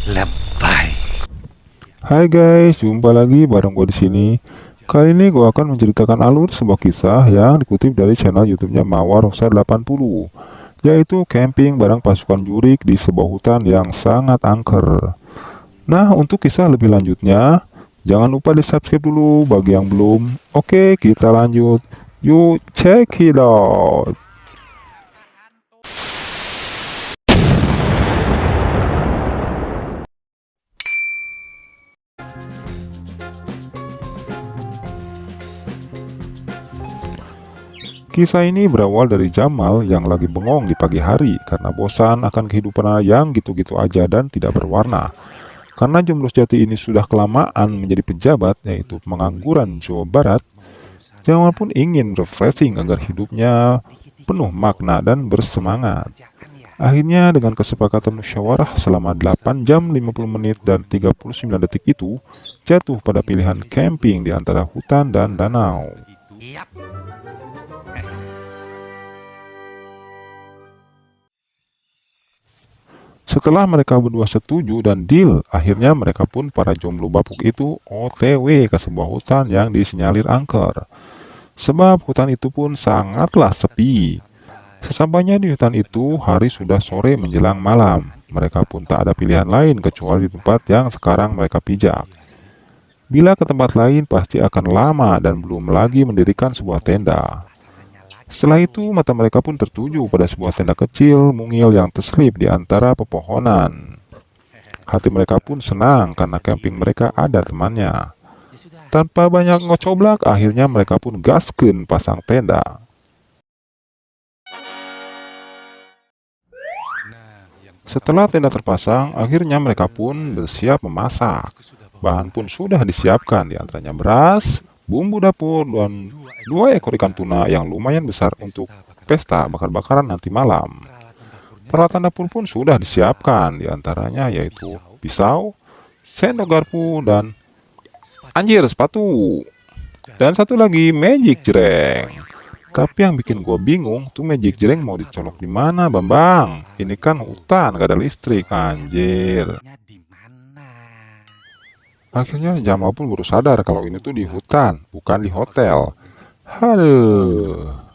Lebay. Hai guys, jumpa lagi bareng gue di sini. Kali ini gue akan menceritakan alur sebuah kisah yang dikutip dari channel YouTube-nya Mawar Rosa 80, yaitu camping bareng pasukan jurik di sebuah hutan yang sangat angker. Nah, untuk kisah lebih lanjutnya, jangan lupa di-subscribe dulu bagi yang belum. Oke, kita lanjut. Yuk, check it out. Kisah ini berawal dari Jamal yang lagi bengong di pagi hari karena bosan akan kehidupan yang gitu-gitu aja dan tidak berwarna. Karena jomblo sejati ini sudah kelamaan menjadi pejabat, yaitu pengangguran Jawa Barat, Jamal pun ingin refreshing agar hidupnya penuh makna dan bersemangat. Akhirnya dengan kesepakatan musyawarah selama 8 jam 50 menit dan 39 detik itu jatuh pada pilihan camping di antara hutan dan danau. Setelah mereka berdua setuju dan deal, akhirnya mereka pun para jomblo bapuk itu OTW ke sebuah hutan yang disinyalir angker. Sebab hutan itu pun sangatlah sepi. Sesampainya di hutan itu, hari sudah sore menjelang malam. Mereka pun tak ada pilihan lain kecuali di tempat yang sekarang mereka pijak. Bila ke tempat lain pasti akan lama dan belum lagi mendirikan sebuah tenda. Setelah itu, mata mereka pun tertuju pada sebuah tenda kecil mungil yang terselip di antara pepohonan. Hati mereka pun senang karena camping mereka ada temannya. Tanpa banyak ngocoblak, akhirnya mereka pun gaskeun pasang tenda. Setelah tenda terpasang, akhirnya mereka pun bersiap memasak. Bahan pun sudah disiapkan, di antaranya beras, bumbu dapur, dan 2 ekor ikan tuna yang lumayan besar untuk pesta bakar-bakaran nanti malam. Peralatan dapur pun sudah disiapkan, di antaranya yaitu pisau, sendok garpu, dan anjir sepatu. Dan satu lagi magic jreng. Tapi yang bikin gua bingung tuh magic jreng mau dicolok di mana, Bambang? Ini kan hutan, gak ada listrik, anjir. Akhirnya Jamal pun baru sadar kalau ini tuh di hutan, bukan di hotel. Haduh.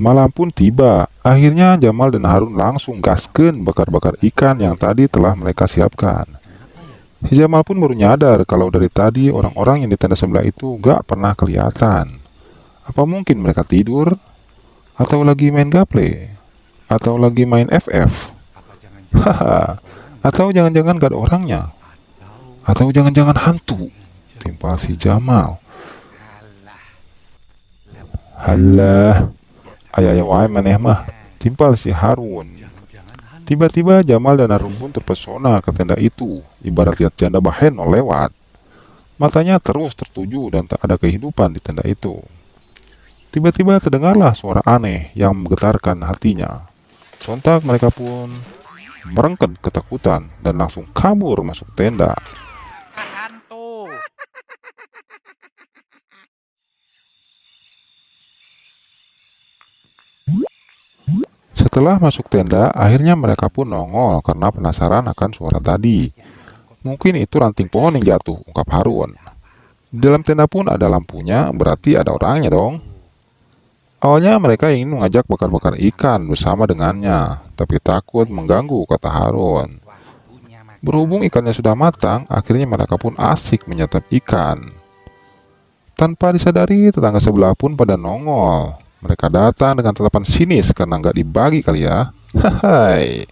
Malam pun tiba. Akhirnya Jamal dan Harun langsung gaskeun bakar-bakar ikan yang tadi telah mereka siapkan. Si Jamal pun baru nyadar kalau dari tadi orang-orang yang di tenda sebelah itu gak pernah kelihatan. Apa mungkin mereka tidur? Atau lagi main gaple? Atau lagi main FF? Haha, atau jangan-jangan gak ada orangnya? Atau jangan-jangan hantu? Timpal si Jamal. Halah, ayah wae maneh mah. Timpal si Harun. Tiba-tiba Jamal dan Harun pun terpesona ke tenda itu, ibarat lihat janda baheno lewat. Matanya terus tertuju dan tak ada kehidupan di tenda itu. Tiba-tiba terdengarlah suara aneh yang menggetarkan hatinya. Sontak mereka pun merengket ketakutan dan langsung kabur masuk tenda. Hantu. Setelah masuk tenda, akhirnya mereka pun nongol karena penasaran akan suara tadi. Mungkin itu ranting pohon yang jatuh, ungkap Harun. Di dalam tenda pun ada lampunya, berarti ada orangnya dong. Awalnya mereka ingin mengajak bakar-bakar ikan bersama dengannya, tapi takut mengganggu, kata Harun. Berhubung ikannya sudah matang, akhirnya mereka pun asik menyantap ikan. Tanpa disadari, tetangga sebelah pun pada nongol. Mereka datang dengan tatapan sinis karena nggak dibagi kali ya. Hai.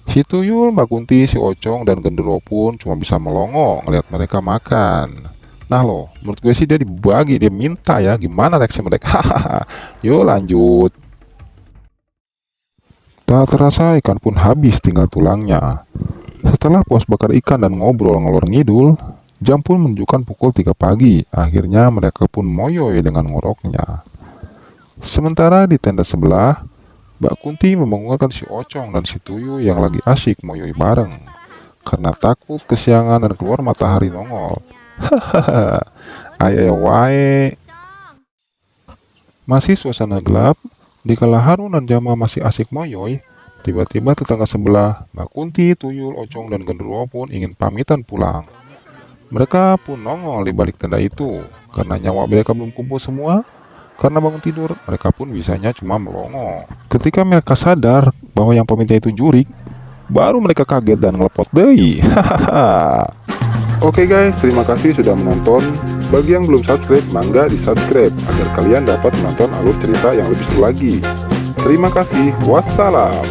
Si Tuyul, Mbak Kunti, si Ocong, dan Gendero pun cuma bisa melongo ngeliat mereka makan. Nah loh, menurut gue sih dia dibagi, dia minta ya. Gimana reaksi mereka? Hahaha. Yuk lanjut. Tak terasa ikan pun habis, tinggal tulangnya. Setelah puas bakar ikan dan ngobrol ngalor ngidul, jam pun menunjukkan pukul 3 pagi. Akhirnya mereka pun moyoy dengan ngoroknya. Sementara di tenda sebelah, Mbak Kunti membangunkan si Ocong dan si Tuyu yang lagi asyik moyoy bareng. Karena takut kesiangan dan keluar matahari nongol. Hahaha, ayah wae. Masih suasana gelap, Dikala Harun dan Jamal masih asik moyoy, tiba-tiba tetangga sebelah, Mbak Kunti, Tuyul, Ocong, dan Genderuwo pun ingin pamitan pulang. Mereka pun nongol di balik tenda itu, karena nyawa mereka belum kumpul semua. Karena bangun tidur, mereka pun bisanya cuma melongo. Ketika mereka sadar bahwa yang peminta itu jurik, baru mereka kaget dan ngelepot deui. Oke guys, terima kasih sudah menonton. Bagi yang belum subscribe, mangga di subscribe agar kalian dapat menonton alur cerita yang lebih seru lagi. Terima kasih, wassalam.